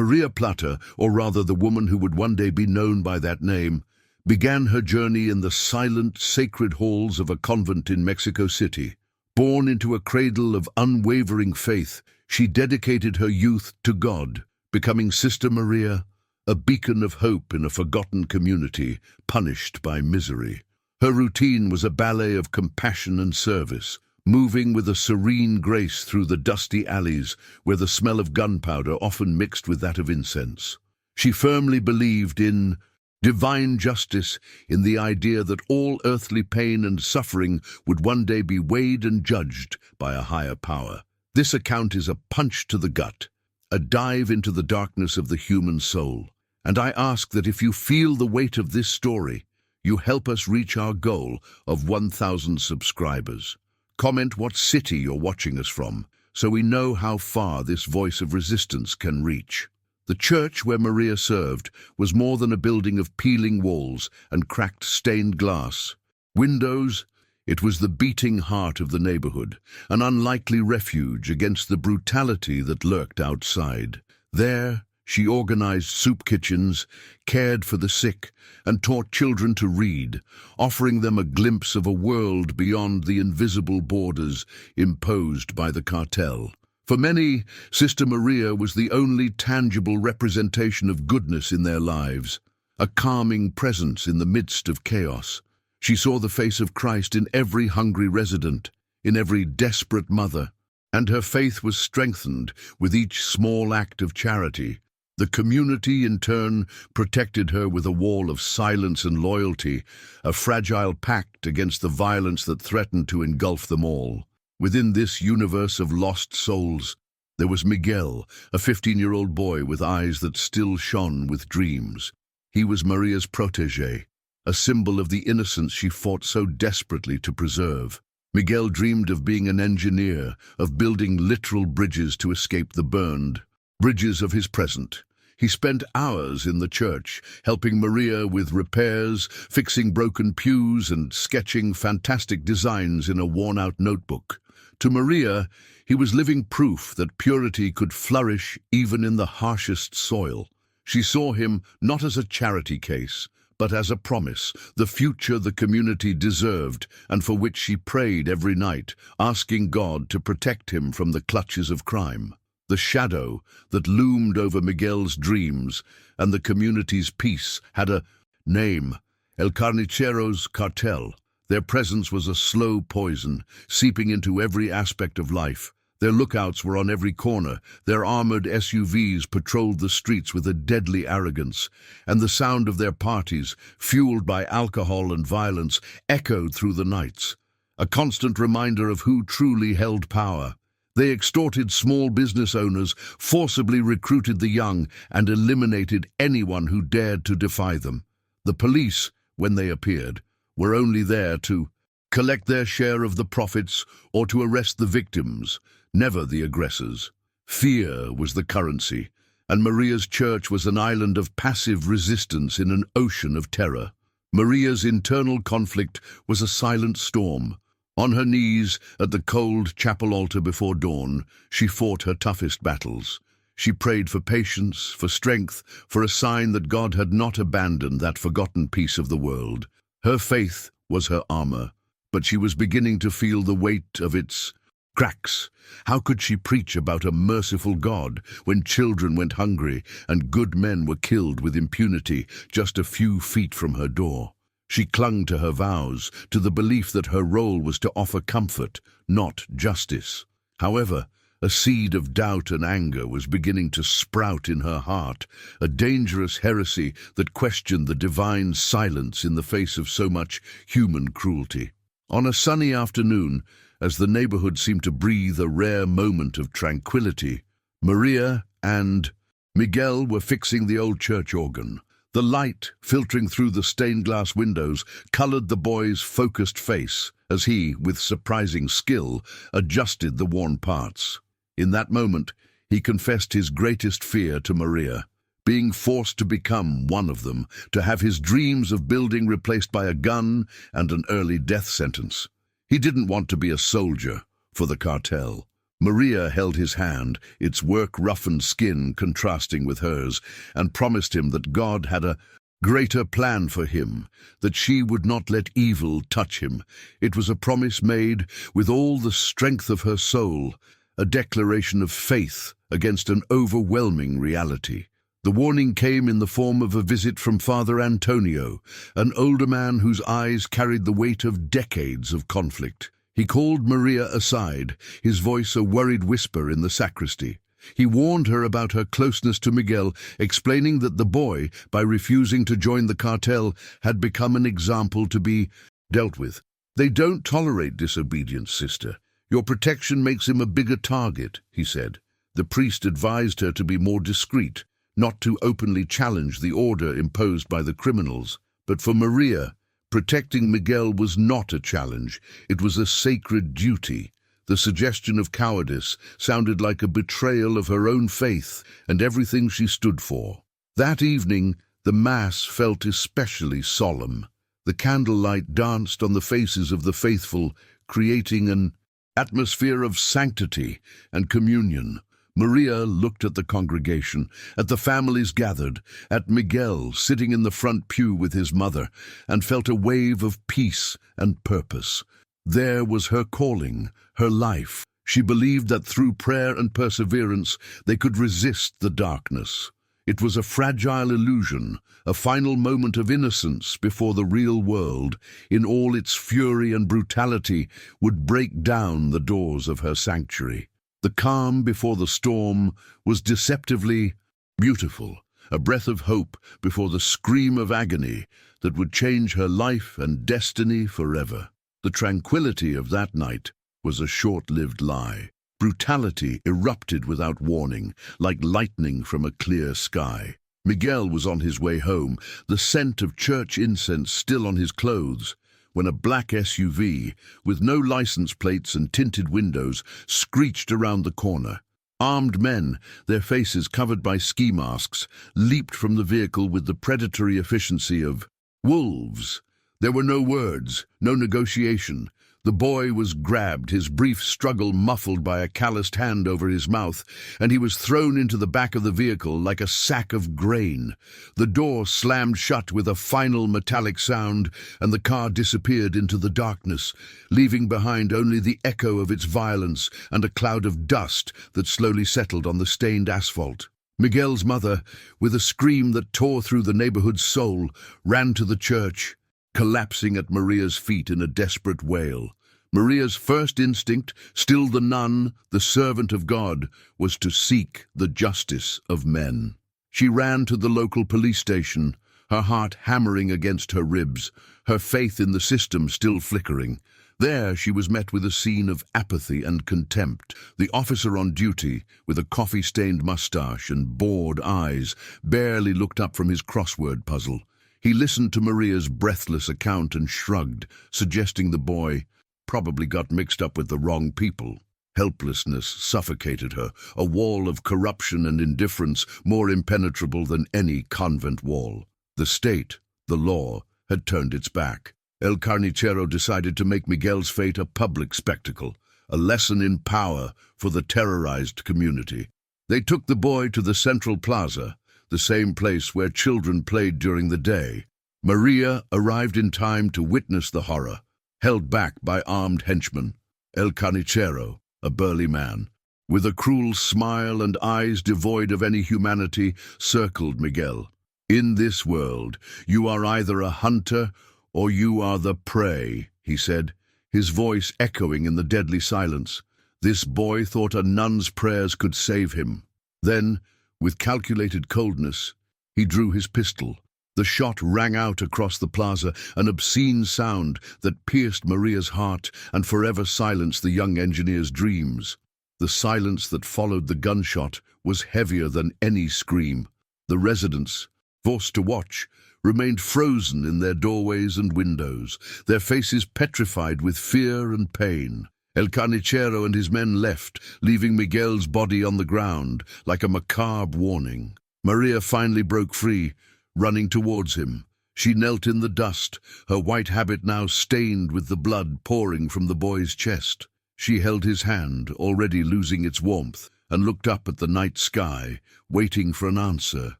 Maria Plata, or rather the woman who would one day be known by that name, began her journey in the silent, sacred halls of a convent in Mexico City. Born into a cradle of unwavering faith, she dedicated her youth to God, becoming Sister Maria, a beacon of hope in a forgotten community punished by misery. Her routine was a ballet of compassion and service, moving with a serene grace through the dusty alleys where the smell of gunpowder often mixed with that of incense. She firmly believed in divine justice, in the idea that all earthly pain and suffering would one day be weighed and judged by a higher power. This account is a punch to the gut, a dive into the darkness of the human soul. And I ask that if you feel the weight of this story, you help us reach our goal of 1,000 subscribers. Comment what city you're watching us from, so we know how far this voice of resistance can reach. The church where Maria served was more than a building of peeling walls and cracked stained glass. Windows, it was the beating heart of the neighborhood, an unlikely refuge against the brutality that lurked outside. There, she organized soup kitchens, cared for the sick, and taught children to read, offering them a glimpse of a world beyond the invisible borders imposed by the cartel. For many, Sister Maria was the only tangible representation of goodness in their lives, a calming presence in the midst of chaos. She saw the face of Christ in every hungry resident, in every desperate mother, and her faith was strengthened with each small act of charity. The community, in turn, protected her with a wall of silence and loyalty, a fragile pact against the violence that threatened to engulf them all. Within this universe of lost souls, there was Miguel, a 15-year-old boy with eyes that still shone with dreams. He was Maria's protégé, a symbol of the innocence she fought so desperately to preserve. Miguel dreamed of being an engineer, of building literal bridges to escape the burned bridges of his present. He spent hours in the church, helping Maria with repairs, fixing broken pews, and sketching fantastic designs in a worn-out notebook. To Maria, he was living proof that purity could flourish even in the harshest soil. She saw him not as a charity case, but as a promise, the future the community deserved and for which she prayed every night, asking God to protect him from the clutches of crime. The shadow that loomed over Miguel's dreams and the community's peace had a name: El Carnicero's Cartel. Their presence was a slow poison, seeping into every aspect of life. Their lookouts were on every corner, their armored SUVs patrolled the streets with a deadly arrogance, and the sound of their parties, fueled by alcohol and violence, echoed through the nights, a constant reminder of who truly held power. They extorted small business owners, forcibly recruited the young, and eliminated anyone who dared to defy them. The police, when they appeared, were only there to collect their share of the profits or to arrest the victims, never the aggressors. Fear was the currency, and Maria's church was an island of passive resistance in an ocean of terror. Maria's internal conflict was a silent storm. On her knees at the cold chapel altar before dawn, she fought her toughest battles. She prayed for patience, for strength, for a sign that God had not abandoned that forgotten piece of the world. Her faith was her armor, but she was beginning to feel the weight of its cracks. How could she preach about a merciful God when children went hungry and good men were killed with impunity just a few feet from her door? She clung to her vows, to the belief that her role was to offer comfort, not justice. However, a seed of doubt and anger was beginning to sprout in her heart, a dangerous heresy that questioned the divine silence in the face of so much human cruelty. On a sunny afternoon, as the neighborhood seemed to breathe a rare moment of tranquility, Maria and Miguel were fixing the old church organ. The light, filtering through the stained glass windows, colored the boy's focused face as he, with surprising skill, adjusted the worn parts. In that moment, he confessed his greatest fear to Maria, being forced to become one of them, to have his dreams of building replaced by a gun and an early death sentence. He didn't want to be a soldier for the cartel, Maria held his hand, its work-roughened skin contrasting with hers, and promised him that God had a greater plan for him, that she would not let evil touch him. It was a promise made with all the strength of her soul, a declaration of faith against an overwhelming reality. The warning came in the form of a visit from Father Antonio, an older man whose eyes carried the weight of decades of conflict. He called Maria aside, his voice a worried whisper in the sacristy. He warned her about her closeness to Miguel, explaining that the boy, by refusing to join the cartel, had become an example to be dealt with. "They don't tolerate disobedience, sister. Your protection makes him a bigger target," he said. The priest advised her to be more discreet, not to openly challenge the order imposed by the criminals. But for Maria, protecting Miguel was not a challenge, it was a sacred duty. The suggestion of cowardice sounded like a betrayal of her own faith and everything she stood for. That evening, the Mass felt especially solemn. The candlelight danced on the faces of the faithful, creating an atmosphere of sanctity and communion. Maria looked at the congregation, at the families gathered, at Miguel sitting in the front pew with his mother, and felt a wave of peace and purpose. There was her calling, her life. She believed that through prayer and perseverance they could resist the darkness. It was a fragile illusion, a final moment of innocence before the real world, in all its fury and brutality, would break down the doors of her sanctuary. The calm before the storm was deceptively beautiful, a breath of hope before the scream of agony that would change her life and destiny forever. The tranquility of that night was a short-lived lie. Brutality erupted without warning, like lightning from a clear sky. Miguel was on his way home, the scent of church incense still on his clothes, when a black SUV, with no license plates and tinted windows, screeched around the corner. Armed men, their faces covered by ski masks, leaped from the vehicle with the predatory efficiency of wolves. There were no words, no negotiation. The boy was grabbed, his brief struggle muffled by a calloused hand over his mouth, and he was thrown into the back of the vehicle like a sack of grain. The door slammed shut with a final metallic sound, and the car disappeared into the darkness, leaving behind only the echo of its violence and a cloud of dust that slowly settled on the stained asphalt. Miguel's mother, with a scream that tore through the neighborhood's soul, ran to the church, collapsing at Maria's feet in a desperate wail. Maria's first instinct, still the nun, the servant of God, was to seek the justice of men. She ran to the local police station, her heart hammering against her ribs, her faith in the system still flickering. There she was met with a scene of apathy and contempt. The officer on duty, with a coffee-stained mustache and bored eyes, barely looked up from his crossword puzzle. He listened to Maria's breathless account and shrugged, suggesting the boy probably got mixed up with the wrong people. Helplessness suffocated her, a wall of corruption and indifference more impenetrable than any convent wall. The state, the law, had turned its back. El Carnicero decided to make Miguel's fate a public spectacle, a lesson in power for the terrorized community. They took the boy to the central plaza, the same place where children played during the day. Maria arrived in time to witness the horror, held back by armed henchmen. El Carnicero, a burly man, with a cruel smile and eyes devoid of any humanity, circled Miguel. "In this world, you are either a hunter or you are the prey," he said, his voice echoing in the deadly silence. This boy thought a nun's prayers could save him. Then, with calculated coldness, he drew his pistol. The shot rang out across the plaza, an obscene sound that pierced Maria's heart and forever silenced the young engineer's dreams. The silence that followed the gunshot was heavier than any scream. The residents, forced to watch, remained frozen in their doorways and windows, their faces petrified with fear and pain. El Carnicero and his men left, leaving Miguel's body on the ground, like a macabre warning. Maria finally broke free, running towards him. She knelt in the dust, her white habit now stained with the blood pouring from the boy's chest. She held his hand, already losing its warmth, and looked up at the night sky, waiting for an answer,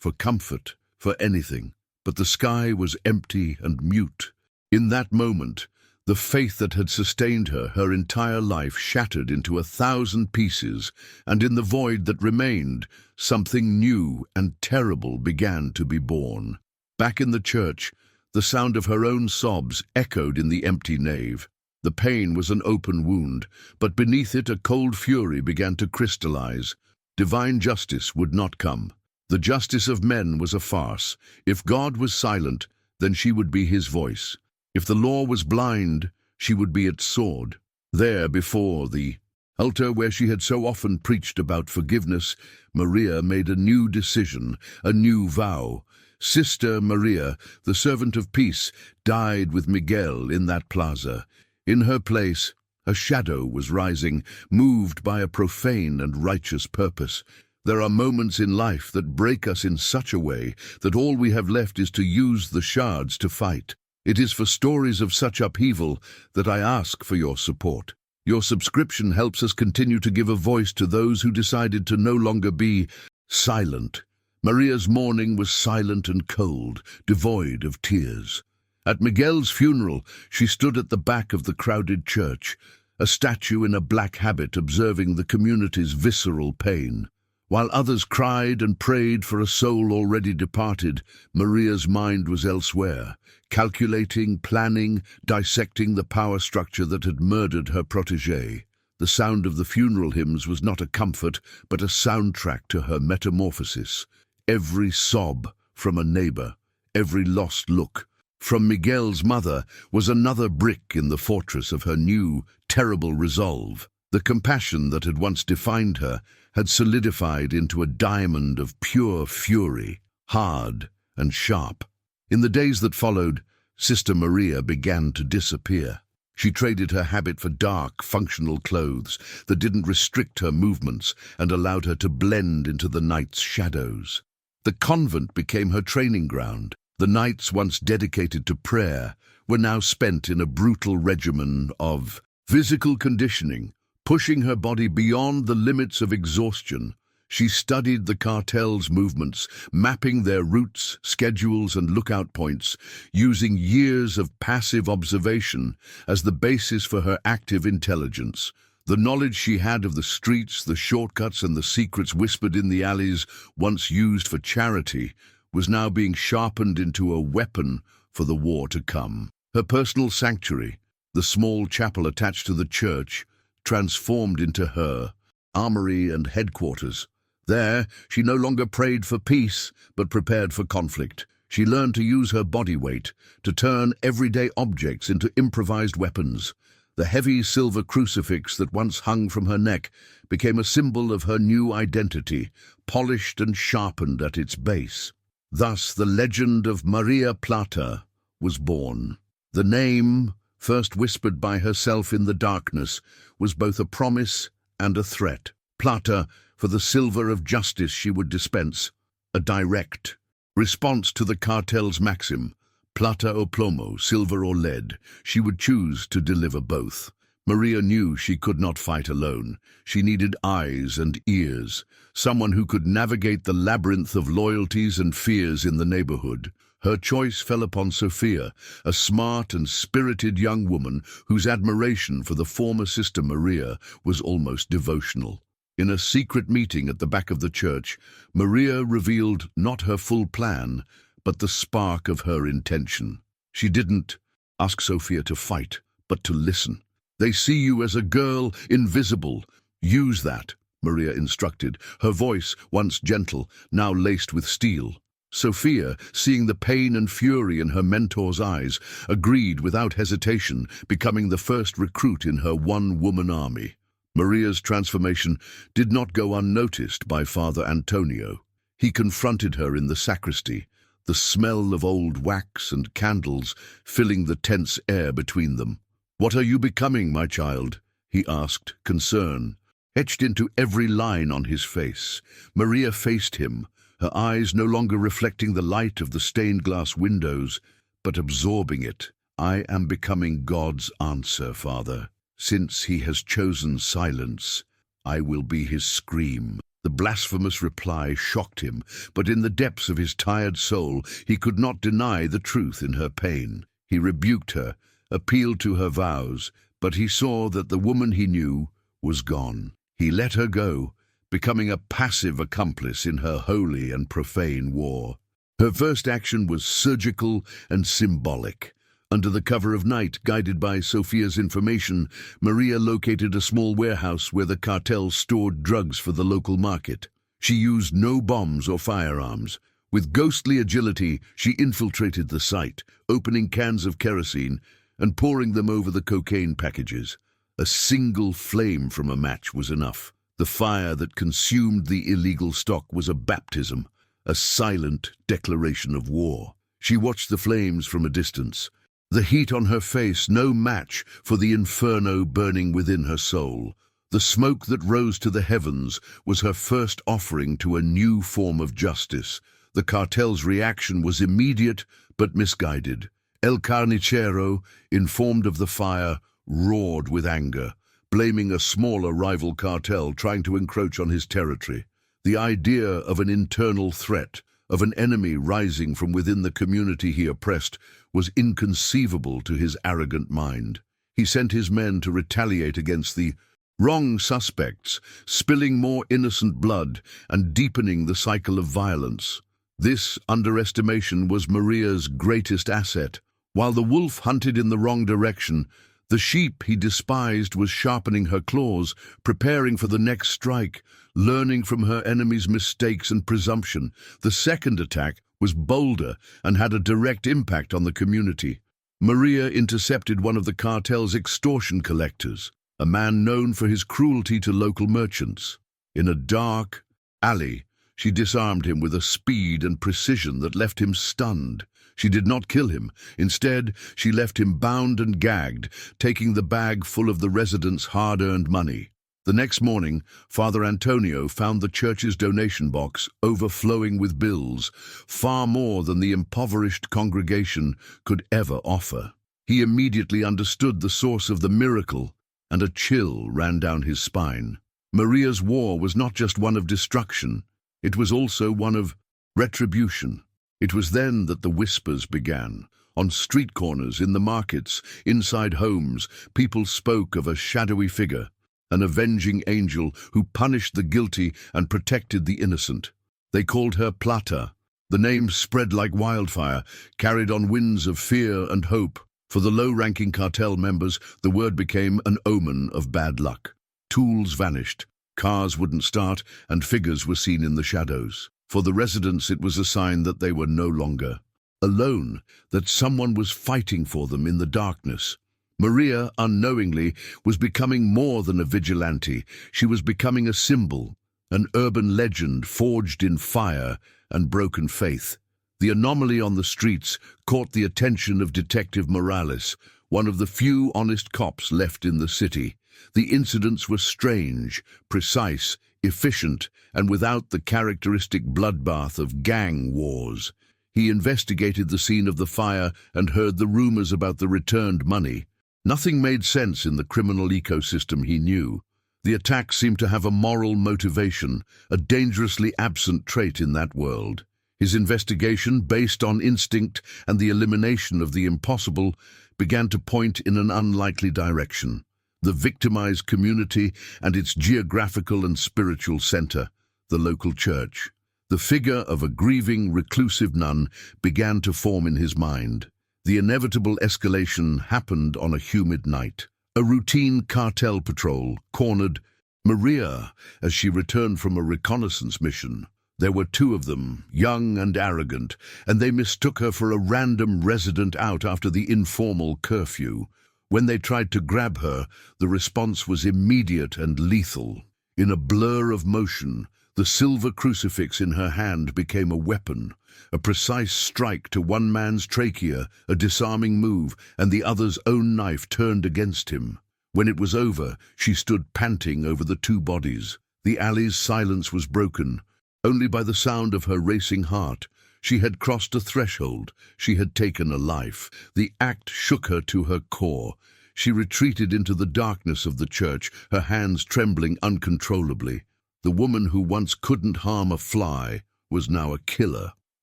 for comfort, for anything. But the sky was empty and mute. In that moment, the faith that had sustained her entire life shattered into 1,000 pieces, and in the void that remained, something new and terrible began to be born. Back in the church, the sound of her own sobs echoed in the empty nave. The pain was an open wound, but beneath it a cold fury began to crystallize. Divine justice would not come. The justice of men was a farce. If God was silent, then she would be his voice. If the law was blind, she would be its sword. There, before the altar where she had so often preached about forgiveness, Maria made a new decision, a new vow. Sister Maria, the servant of peace, died with Miguel in that plaza. In her place, a shadow was rising, moved by a profane and righteous purpose. There are moments in life that break us in such a way that all we have left is to use the shards to fight. It is for stories of such upheaval that I ask for your support. Your subscription helps us continue to give a voice to those who decided to no longer be silent. Maria's mourning was silent and cold, devoid of tears. At Miguel's funeral, she stood at the back of the crowded church, a statue in a black habit observing the community's visceral pain. While others cried and prayed for a soul already departed, Maria's mind was elsewhere, calculating, planning, dissecting the power structure that had murdered her protégé. The sound of the funeral hymns was not a comfort, but a soundtrack to her metamorphosis. Every sob from a neighbor, every lost look from Miguel's mother was another brick in the fortress of her new, terrible resolve. The compassion that had once defined her had solidified into a diamond of pure fury, hard and sharp. In the days that followed, Sister Maria began to disappear. She traded her habit for dark, functional clothes that didn't restrict her movements and allowed her to blend into the night's shadows. The convent became her training ground. The nights once dedicated to prayer were now spent in a brutal regimen of physical conditioning, pushing her body beyond the limits of exhaustion. She studied the cartel's movements, mapping their routes, schedules, and lookout points, using years of passive observation as the basis for her active intelligence. The knowledge she had of the streets, the shortcuts, and the secrets whispered in the alleys, once used for charity, was now being sharpened into a weapon for the war to come. Her personal sanctuary, the small chapel attached to the church, transformed into her armory and headquarters. There, she no longer prayed for peace, but prepared for conflict. She learned to use her body weight, to turn everyday objects into improvised weapons. The heavy silver crucifix that once hung from her neck became a symbol of her new identity, polished and sharpened at its base. Thus, the legend of Maria Plata was born. The name, first whispered by herself in the darkness, was both a promise and a threat. Plata, for the silver of justice she would dispense, a direct response to the cartel's maxim, plata o plomo, silver or lead. She would choose to deliver both. Maria knew she could not fight alone. She needed eyes and ears, someone who could navigate the labyrinth of loyalties and fears in the neighborhood. Her choice fell upon Sophia, a smart and spirited young woman whose admiration for the former Sister Maria was almost devotional. In a secret meeting at the back of the church, Maria revealed not her full plan, but the spark of her intention. She didn't ask Sophia to fight, but to listen. They see you as a girl, invisible. Use that, Maria instructed, her voice, once gentle, now laced with steel. Sophia, seeing the pain and fury in her mentor's eyes, agreed without hesitation, becoming the first recruit in her one-woman army. Maria's transformation did not go unnoticed by Father Antonio. He confronted her in the sacristy, the smell of old wax and candles filling the tense air between them. "What are you becoming, my child?" he asked, concern etched into every line on his face. Maria faced him, her eyes no longer reflecting the light of the stained glass windows, but absorbing it. "I am becoming God's answer, Father." Since he has chosen silence, I will be his scream." The blasphemous reply shocked him, but in the depths of his tired soul he could not deny the truth in her pain. He rebuked her, appealed to her vows, but he saw that the woman he knew was gone. He let her go, becoming a passive accomplice in her holy and profane war. Her first action was surgical and symbolic. Under the cover of night, guided by Sophia's information, Maria located a small warehouse where the cartel stored drugs for the local market. She used no bombs or firearms. With ghostly agility, she infiltrated the site, opening cans of kerosene and pouring them over the cocaine packages. A single flame from a match was enough. The fire that consumed the illegal stock was a baptism, a silent declaration of war. She watched the flames from a distance, the heat on her face no match for the inferno burning within her soul. The smoke that rose to the heavens was her first offering to a new form of justice. The cartel's reaction was immediate but misguided. El Carnicero, informed of the fire, roared with anger, blaming a smaller rival cartel trying to encroach on his territory. The idea of an internal threat, of an enemy rising from within the community he oppressed, was inconceivable to his arrogant mind. He sent his men to retaliate against the wrong suspects, spilling more innocent blood and deepening the cycle of violence. This underestimation was Maria's greatest asset. While the wolf hunted in the wrong direction, the sheep he despised was sharpening her claws, preparing for the next strike, learning from her enemy's mistakes and presumption. The second attack was bolder and had a direct impact on the community. Maria intercepted one of the cartel's extortion collectors, a man known for his cruelty to local merchants. In a dark alley, she disarmed him with a speed and precision that left him stunned. She did not kill him. Instead, she left him bound and gagged, taking the bag full of the residents' hard-earned money. The next morning, Father Antonio found the church's donation box overflowing with bills, far more than the impoverished congregation could ever offer. He immediately understood the source of the miracle, and a chill ran down his spine. Maria's war was not just one of destruction, it was also one of retribution. It was then that the whispers began. On street corners, in the markets, inside homes, people spoke of a shadowy figure, an avenging angel who punished the guilty and protected the innocent. They called her Plata. The name spread like wildfire, carried on winds of fear and hope. For the low-ranking cartel members, the word became an omen of bad luck. Tools vanished, cars wouldn't start, and figures were seen in the shadows. For the residents, it was a sign that they were no longer alone, that someone was fighting for them in the darkness. Maria, unknowingly, was becoming more than a vigilante. She was becoming a symbol, an urban legend forged in fire and broken faith. The anomaly on the streets caught the attention of Detective Morales, one of the few honest cops left in the city. The incidents were strange, precise, efficient, and without the characteristic bloodbath of gang wars. He investigated the scene of the fire and heard the rumors about the returned money. Nothing made sense in the criminal ecosystem he knew. The attack seemed to have a moral motivation, a dangerously absent trait in that world. His investigation, based on instinct and the elimination of the impossible, began to point in an unlikely direction. The victimized community and its geographical and spiritual center, the local church. The figure of a grieving, reclusive nun began to form in his mind. The inevitable escalation happened on a humid night. A routine cartel patrol cornered Maria as she returned from a reconnaissance mission. There were two of them, young and arrogant, and they mistook her for a random resident out after the informal curfew. When they tried to grab her, the response was immediate and lethal. In a blur of motion, the silver crucifix in her hand became a weapon, a precise strike to one man's trachea, a disarming move, and the other's own knife turned against him. When it was over, she stood panting over the two bodies. The alley's silence was broken, only by the sound of her racing heart. She had crossed a threshold. She had taken a life. The act shook her to her core. She retreated into the darkness of the church, her hands trembling uncontrollably. The woman who once couldn't harm a fly was now a killer.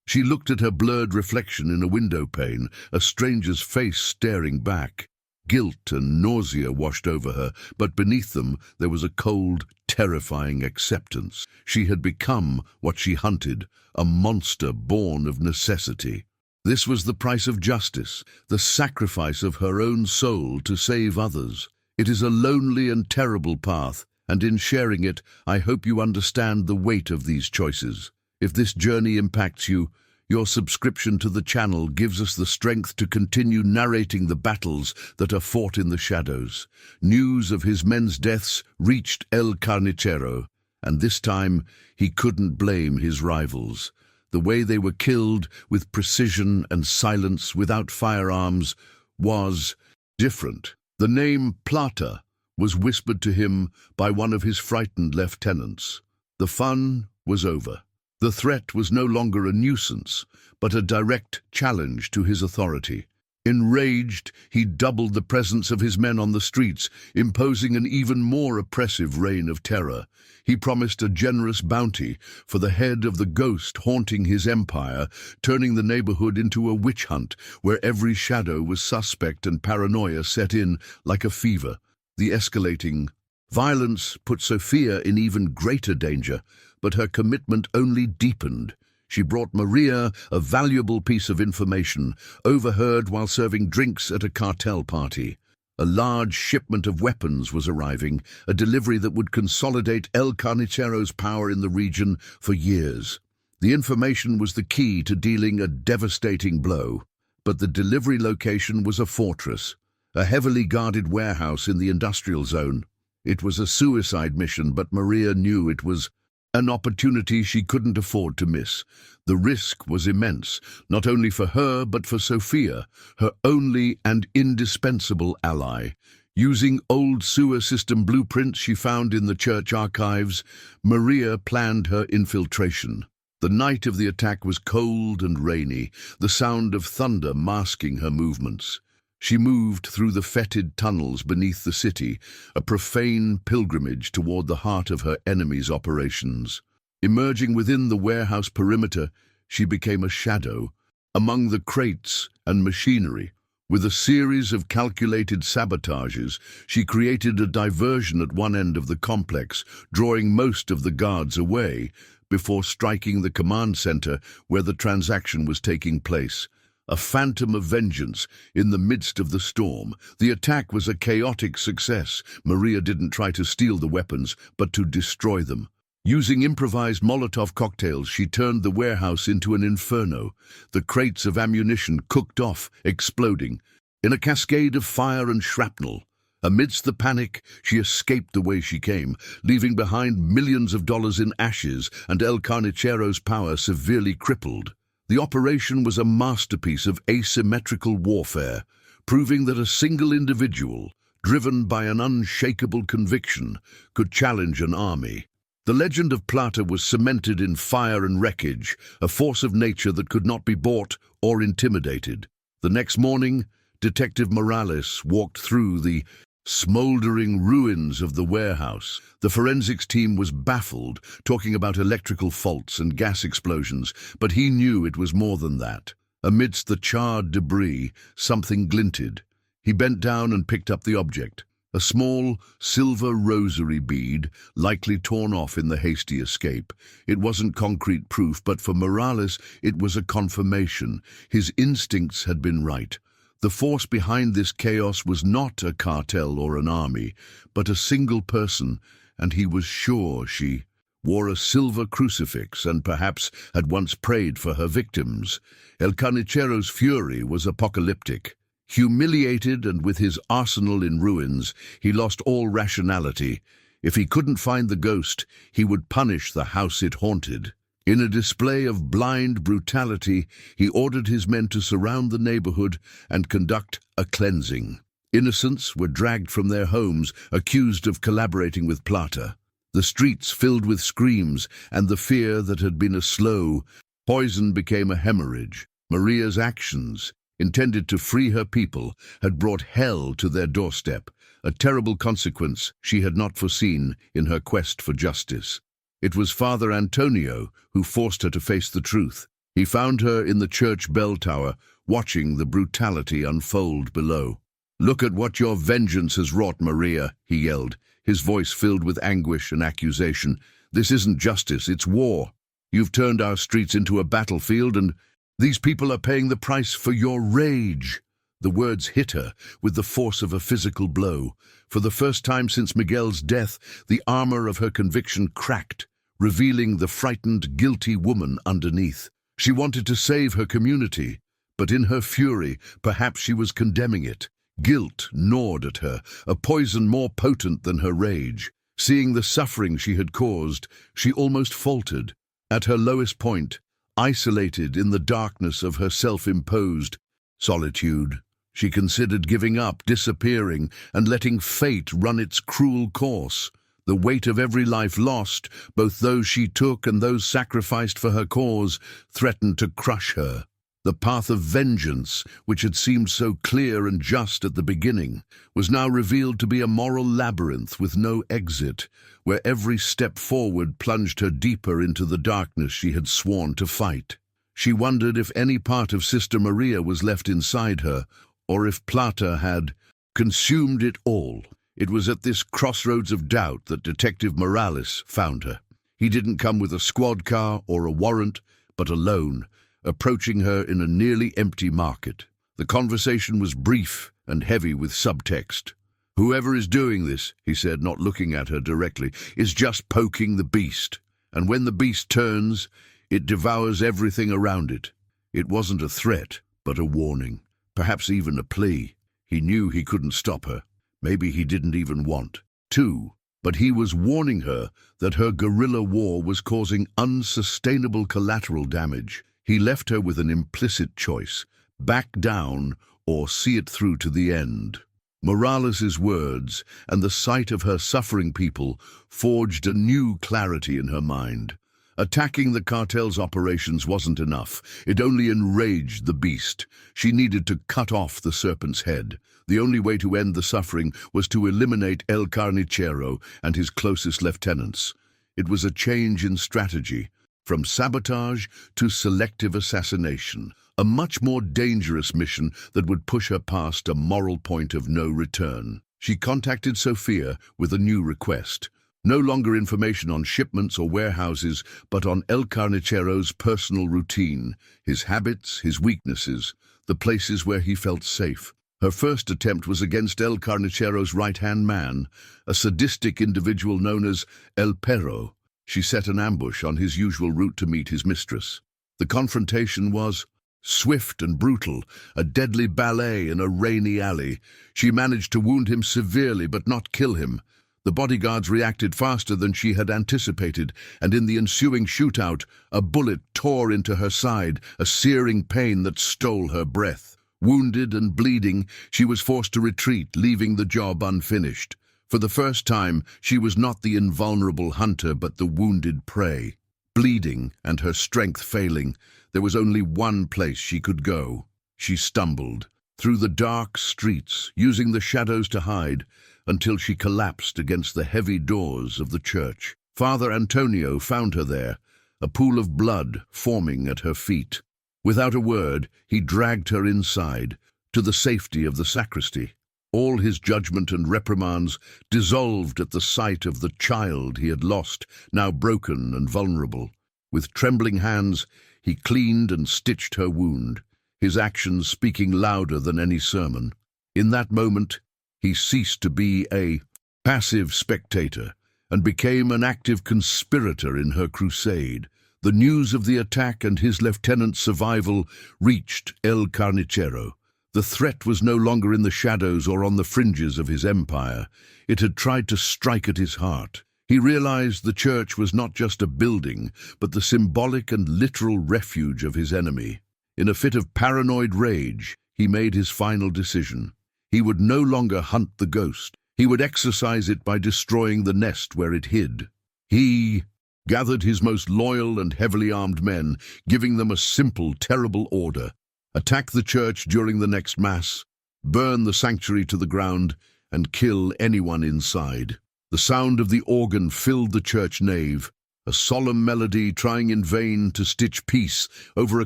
She looked at her blurred reflection in a window pane, a stranger's face staring back. Guilt and nausea washed over her, but beneath them there was a cold, terrifying acceptance. She had become what she hunted, a monster born of necessity. This was the price of justice, the sacrifice of her own soul to save others. It is a lonely and terrible path, and in sharing it, I hope you understand the weight of these choices. If this journey impacts you, your subscription to the channel gives us the strength to continue narrating the battles that are fought in the shadows. News of his men's deaths reached El Carnicero, and this time he couldn't blame his rivals. The way they were killed, with precision and silence, without firearms, was different. The name Plata was whispered to him by one of his frightened lieutenants. The fun was over. The threat was no longer a nuisance, but a direct challenge to his authority. Enraged, he doubled the presence of his men on the streets, imposing an even more oppressive reign of terror. He promised a generous bounty for the head of the ghost haunting his empire, turning the neighborhood into a witch hunt where every shadow was suspect and paranoia set in like a fever. The escalating violence put Sophia in even greater danger, but her commitment only deepened. She brought Maria a valuable piece of information, overheard while serving drinks at a cartel party. A large shipment of weapons was arriving, a delivery that would consolidate El Carnicero's power in the region for years. The information was the key to dealing a devastating blow, but the delivery location was a fortress, a heavily guarded warehouse in the industrial zone. It was a suicide mission, but Maria knew it was an opportunity she couldn't afford to miss. The risk was immense, not only for her but for Sophia, her only and indispensable ally. Using old sewer system blueprints she found in the church archives, Maria planned her infiltration. The night of the attack was cold and rainy, the sound of thunder masking her movements. She moved through the fetid tunnels beneath the city, a profane pilgrimage toward the heart of her enemy's operations. Emerging within the warehouse perimeter, she became a shadow among the crates and machinery. With a series of calculated sabotages, she created a diversion at one end of the complex, drawing most of the guards away before striking the command center where the transaction was taking place. A phantom of vengeance in the midst of the storm. The attack was a chaotic success. Maria didn't try to steal the weapons, but to destroy them. Using improvised Molotov cocktails, she turned the warehouse into an inferno. The crates of ammunition cooked off, exploding in a cascade of fire and shrapnel. Amidst the panic, she escaped the way she came, leaving behind millions of dollars in ashes and El Carnicero's power severely crippled. The operation was a masterpiece of asymmetrical warfare, proving that a single individual, driven by an unshakable conviction, could challenge an army. The legend of Plata was cemented in fire and wreckage, a force of nature that could not be bought or intimidated. The next morning, Detective Morales walked through the smoldering ruins of the warehouse. The forensics team was baffled, talking about electrical faults and gas explosions, but he knew it was more than that. Amidst the charred debris, something glinted. He bent down and picked up the object, a small silver rosary bead, likely torn off in the hasty escape. It wasn't concrete proof, but for Morales it was a confirmation. His instincts had been right. The force behind this chaos was not a cartel or an army, but a single person, and he was sure she wore a silver crucifix and perhaps had once prayed for her victims. El Carnicero's fury was apocalyptic. Humiliated and with his arsenal in ruins, he lost all rationality. If he couldn't find the ghost, he would punish the house it haunted. In a display of blind brutality, he ordered his men to surround the neighborhood and conduct a cleansing. Innocents were dragged from their homes, accused of collaborating with Plata. The streets filled with screams, and the fear that had been a slow poison became a hemorrhage. Maria's actions, intended to free her people, had brought hell to their doorstep, a terrible consequence she had not foreseen in her quest for justice. It was Father Antonio who forced her to face the truth. He found her in the church bell tower, watching the brutality unfold below. "Look at what your vengeance has wrought, Maria," he yelled, his voice filled with anguish and accusation. "This isn't justice, it's war. You've turned our streets into a battlefield, and these people are paying the price for your rage." The words hit her with the force of a physical blow. For the first time since Miguel's death, the armor of her conviction cracked, revealing the frightened, guilty woman underneath. She wanted to save her community, but in her fury, perhaps she was condemning it. Guilt gnawed at her, a poison more potent than her rage. Seeing the suffering she had caused, she almost faltered. At her lowest point, isolated in the darkness of her self-imposed solitude, she considered giving up, disappearing, and letting fate run its cruel course. The weight of every life lost, both those she took and those sacrificed for her cause, threatened to crush her. The path of vengeance, which had seemed so clear and just at the beginning, was now revealed to be a moral labyrinth with no exit, where every step forward plunged her deeper into the darkness she had sworn to fight. She wondered if any part of Sister Maria was left inside her, or if Plata had consumed it all. It was at this crossroads of doubt that Detective Morales found her. He didn't come with a squad car or a warrant, but alone, approaching her in a nearly empty market. The conversation was brief and heavy with subtext. "Whoever is doing this," he said, not looking at her directly, "is just poking the beast. And when the beast turns, it devours everything around it." It wasn't a threat, but a warning. Perhaps even a plea. He knew he couldn't stop her. Maybe he didn't even want to. But he was warning her that her guerrilla war was causing unsustainable collateral damage. He left her with an implicit choice: back down or see it through to the end. Morales's words and the sight of her suffering people forged a new clarity in her mind. Attacking the cartel's operations wasn't enough. It only enraged the beast. She needed to cut off the serpent's head. The only way to end the suffering was to eliminate El Carnicero and his closest lieutenants. It was a change in strategy, from sabotage to selective assassination, a much more dangerous mission that would push her past a moral point of no return. She contacted Sofia with a new request. No longer information on shipments or warehouses, but on El Carnicero's personal routine, his habits, his weaknesses, the places where he felt safe. Her first attempt was against El Carnicero's right-hand man, a sadistic individual known as El Perro. She set an ambush on his usual route to meet his mistress. The confrontation was swift and brutal, a deadly ballet in a rainy alley. She managed to wound him severely but not kill him. The bodyguards reacted faster than she had anticipated, and in the ensuing shootout, a bullet tore into her side, a searing pain that stole her breath. Wounded and bleeding, she was forced to retreat, leaving the job unfinished. For the first time, she was not the invulnerable hunter, but the wounded prey. Bleeding and her strength failing, there was only one place she could go. She stumbled through the dark streets, using the shadows to hide, until she collapsed against the heavy doors of the church. Father Antonio found her there, a pool of blood forming at her feet. Without a word, he dragged her inside, to the safety of the sacristy. All his judgment and reprimands dissolved at the sight of the child he had lost, now broken and vulnerable. With trembling hands, he cleaned and stitched her wound, his actions speaking louder than any sermon. In that moment, he ceased to be a passive spectator and became an active conspirator in her crusade. The news of the attack and his lieutenant's survival reached El Carnicero. The threat was no longer in the shadows or on the fringes of his empire. It had tried to strike at his heart. He realized the church was not just a building, but the symbolic and literal refuge of his enemy. In a fit of paranoid rage, he made his final decision. He would no longer hunt the ghost. He would exorcise it by destroying the nest where it hid. He gathered his most loyal and heavily armed men, giving them a simple, terrible order: Attack the church during the next mass, burn the sanctuary to the ground, and kill anyone inside. The sound of the organ filled the church nave, a solemn melody trying in vain to stitch peace over a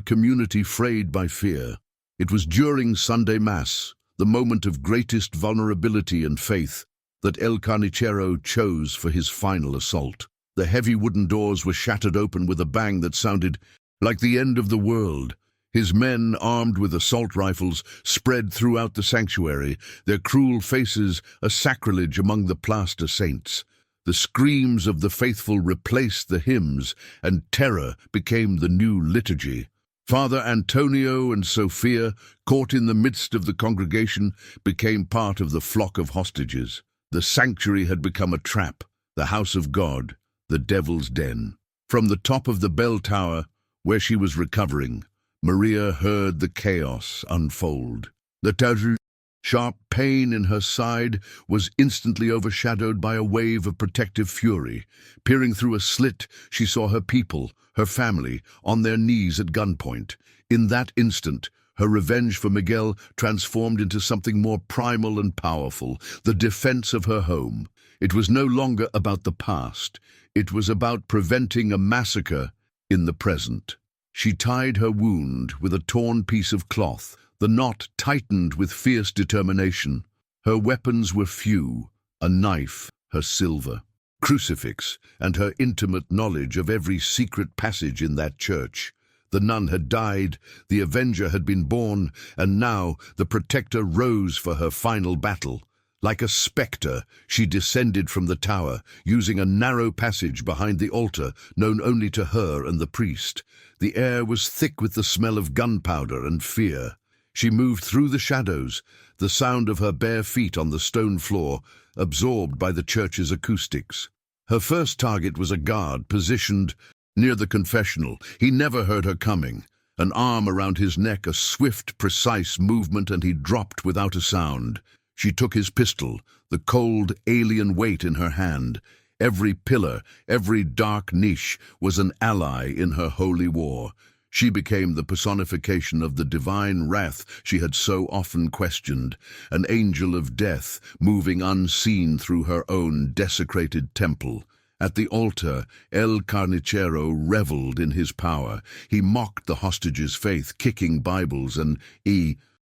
community frayed by fear. It was during Sunday Mass, the moment of greatest vulnerability and faith, that El Carnicero chose for his final assault. The heavy wooden doors were shattered open with a bang that sounded like the end of the world. His men, armed with assault rifles, spread throughout the sanctuary, their cruel faces a sacrilege among the Plata saints. The screams of the faithful replaced the hymns, and terror became the new liturgy. Father Antonio and Sophia, caught in the midst of the congregation, became part of the flock of hostages. The sanctuary had become a trap, the house of God, the devil's den. From the top of the bell tower, where she was recovering, Maria heard the chaos unfold. The terrible, sharp pain in her side was instantly overshadowed by a wave of protective fury. Peering through a slit, she saw her people, her family, on their knees at gunpoint. In that instant, her revenge for Miguel transformed into something more primal and powerful, the defense of her home. It was no longer about the past. It was about preventing a massacre in the present. She tied her wound with a torn piece of cloth, the knot tightened with fierce determination. Her weapons were few, a knife, her silver crucifix, and her intimate knowledge of every secret passage in that church. The nun had died, the avenger had been born, and now the protector rose for her final battle. Like a spectre, she descended from the tower, using a narrow passage behind the altar, known only to her and the priest. The air was thick with the smell of gunpowder and fear. She moved through the shadows, the sound of her bare feet on the stone floor, absorbed by the church's acoustics. Her first target was a guard positioned near the confessional. He never heard her coming. An arm around his neck, a swift, precise movement, and he dropped without a sound. She took his pistol, the cold, alien weight in her hand. Every pillar, every dark niche was an ally in her holy war. She became the personification of the divine wrath she had so often questioned, an angel of death moving unseen through her own desecrated temple. At the altar, El Carnicero reveled in his power. He mocked the hostages' faith, kicking Bibles and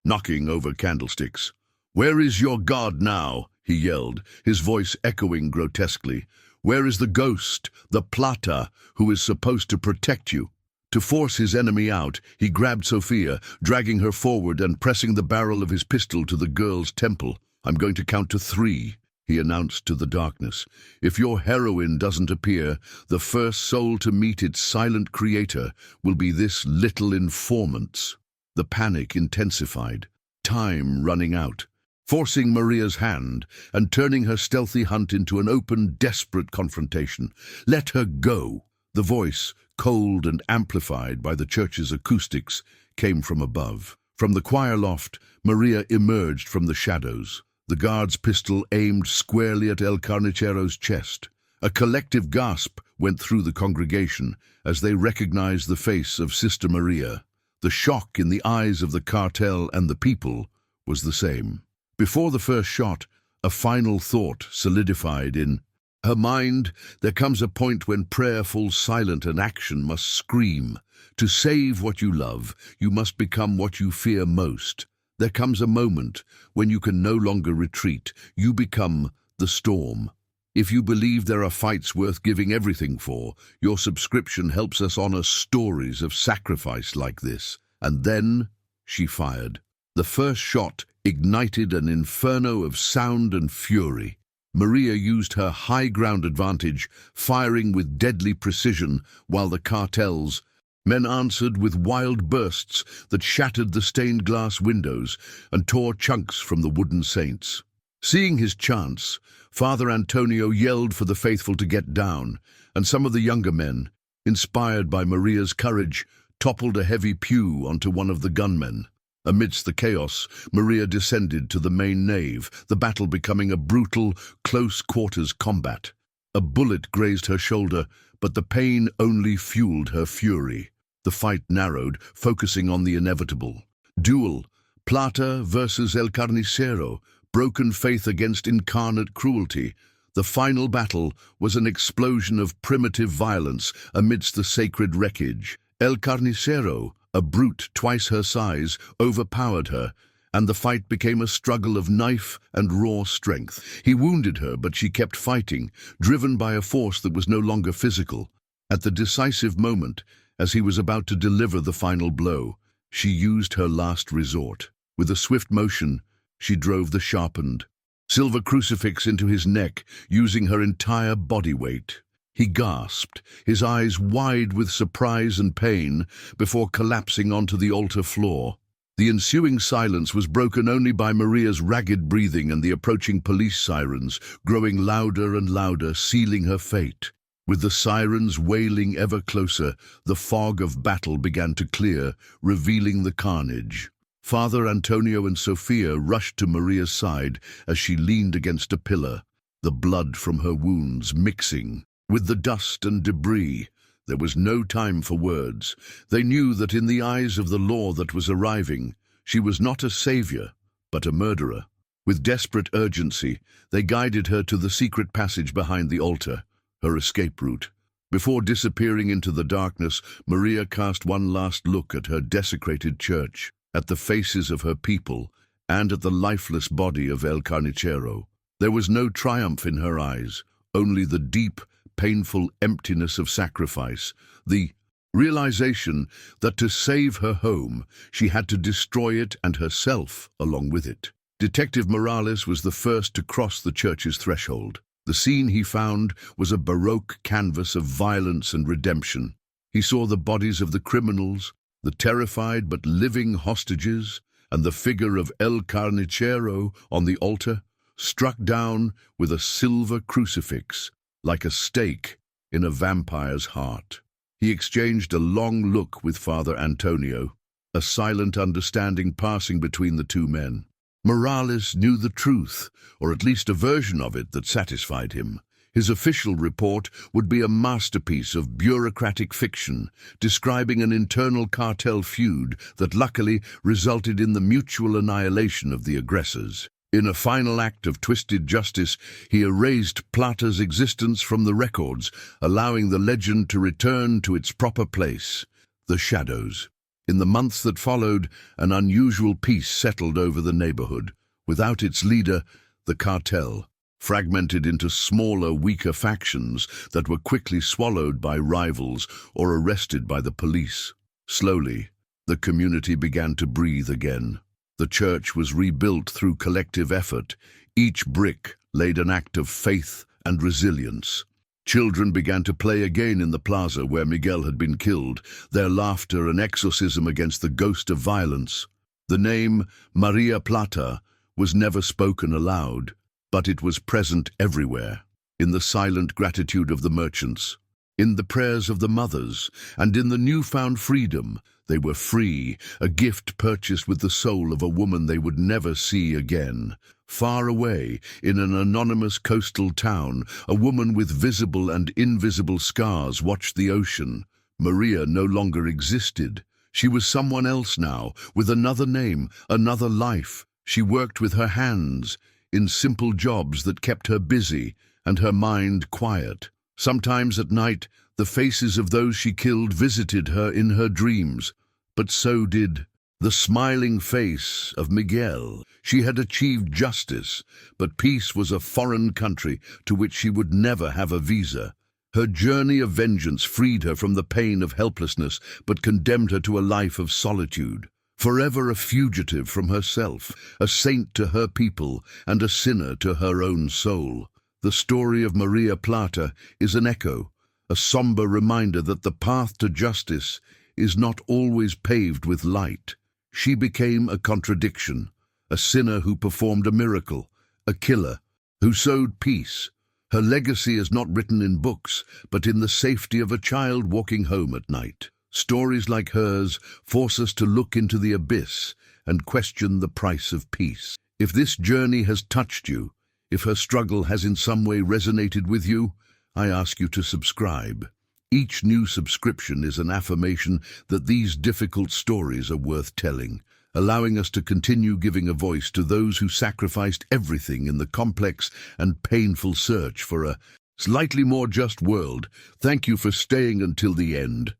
knocking over candlesticks. "Where is your God now?" he yelled, his voice echoing grotesquely. "Where is the ghost, the Plata, who is supposed to protect you?" To force his enemy out, he grabbed Sophia, dragging her forward and pressing the barrel of his pistol to the girl's temple. "I'm going to count to 3, he announced to the darkness. "If your heroine doesn't appear, the first soul to meet its silent creator will be this little informant's." The panic intensified, time running out. Forcing Maria's hand and turning her stealthy hunt into an open, desperate confrontation. "Let her go!" The voice, cold and amplified by the church's acoustics, came from above. From the choir loft, Maria emerged from the shadows, the guard's pistol aimed squarely at El Carnicero's chest. A collective gasp went through the congregation as they recognized the face of Sister Maria. The shock in the eyes of the cartel and the people was the same. Before the first shot, a final thought solidified in her mind. There comes a point when prayer falls silent and action must scream. To save what you love, you must become what you fear most. There comes a moment when you can no longer retreat. You become the storm. If you believe there are fights worth giving everything for, your subscription helps us honor stories of sacrifice like this. And then she fired. The first shot ignited an inferno of sound and fury. Maria used her high ground advantage, firing with deadly precision, while the cartel's men answered with wild bursts that shattered the stained glass windows and tore chunks from the wooden saints. Seeing his chance, Father Antonio yelled for the faithful to get down, and some of the younger men, inspired by Maria's courage, toppled a heavy pew onto one of the gunmen. Amidst the chaos, Maria descended to the main nave, the battle becoming a brutal, close-quarters combat. A bullet grazed her shoulder, but the pain only fueled her fury. The fight narrowed, focusing on the inevitable. Duel, Plata versus El Carnicero, broken faith against incarnate cruelty. The final battle was an explosion of primitive violence amidst the sacred wreckage. El Carnicero, a brute twice her size, overpowered her, and the fight became a struggle of knife and raw strength. He wounded her, but she kept fighting, driven by a force that was no longer physical. At the decisive moment, as he was about to deliver the final blow, she used her last resort. With a swift motion, she drove the sharpened silver crucifix into his neck, using her entire body weight. He gasped, his eyes wide with surprise and pain, before collapsing onto the altar floor. The ensuing silence was broken only by Maria's ragged breathing and the approaching police sirens, growing louder and louder, sealing her fate. With the sirens wailing ever closer, the fog of battle began to clear, revealing the carnage. Father Antonio and Sofia rushed to Maria's side as she leaned against a pillar, the blood from her wounds mixing with the dust and debris. There was no time for words. They knew that in the eyes of the law that was arriving, she was not a savior, but a murderer. With desperate urgency, they guided her to the secret passage behind the altar, her escape route. Before disappearing into the darkness, Maria cast one last look at her desecrated church, at the faces of her people, and at the lifeless body of El Carnicero. There was no triumph in her eyes, only the deep, painful emptiness of sacrifice, the realization that to save her home, she had to destroy it and herself along with it. Detective Morales was the first to cross the church's threshold. The scene he found was a baroque canvas of violence and redemption. He saw the bodies of the criminals, the terrified but living hostages, and the figure of El Carnicero on the altar, struck down with a silver crucifix, like a stake in a vampire's heart. He exchanged a long look with Father Antonio, a silent understanding passing between the two men. Morales knew the truth, or at least a version of it that satisfied him. His official report would be a masterpiece of bureaucratic fiction, describing an internal cartel feud that luckily resulted in the mutual annihilation of the aggressors. In a final act of twisted justice, he erased Plata's existence from the records, allowing the legend to return to its proper place, the shadows. In the months that followed, an unusual peace settled over the neighborhood. Without its leader, the cartel, fragmented into smaller, weaker factions that were quickly swallowed by rivals or arrested by the police. Slowly, the community began to breathe again. The church was rebuilt through collective effort. Each brick laid an act of faith and resilience. Children began to play again in the plaza where Miguel had been killed, their laughter an exorcism against the ghost of violence. The name Maria Plata was never spoken aloud, but it was present everywhere, in the silent gratitude of the merchants, in the prayers of the mothers, and in the newfound freedom. They were free, a gift purchased with the soul of a woman they would never see again. Far away, in an anonymous coastal town, a woman with visible and invisible scars watched the ocean. Maria no longer existed. She was someone else now, with another name, another life. She worked with her hands, in simple jobs that kept her busy and her mind quiet. Sometimes at night, the faces of those she killed visited her in her dreams, but so did the smiling face of Miguel. She had achieved justice, but peace was a foreign country to which she would never have a visa. Her journey of vengeance freed her from the pain of helplessness, but condemned her to a life of solitude. Forever a fugitive from herself, a saint to her people, and a sinner to her own soul. The story of Maria Plata is an echo, a somber reminder that the path to justice is not always paved with light. She became a contradiction, a sinner who performed a miracle, a killer who sowed peace. Her legacy is not written in books, but in the safety of a child walking home at night. Stories like hers force us to look into the abyss and question the price of peace. If this journey has touched you, if her struggle has in some way resonated with you, I ask you to subscribe. Each new subscription is an affirmation that these difficult stories are worth telling, allowing us to continue giving a voice to those who sacrificed everything in the complex and painful search for a slightly more just world. Thank you for staying until the end.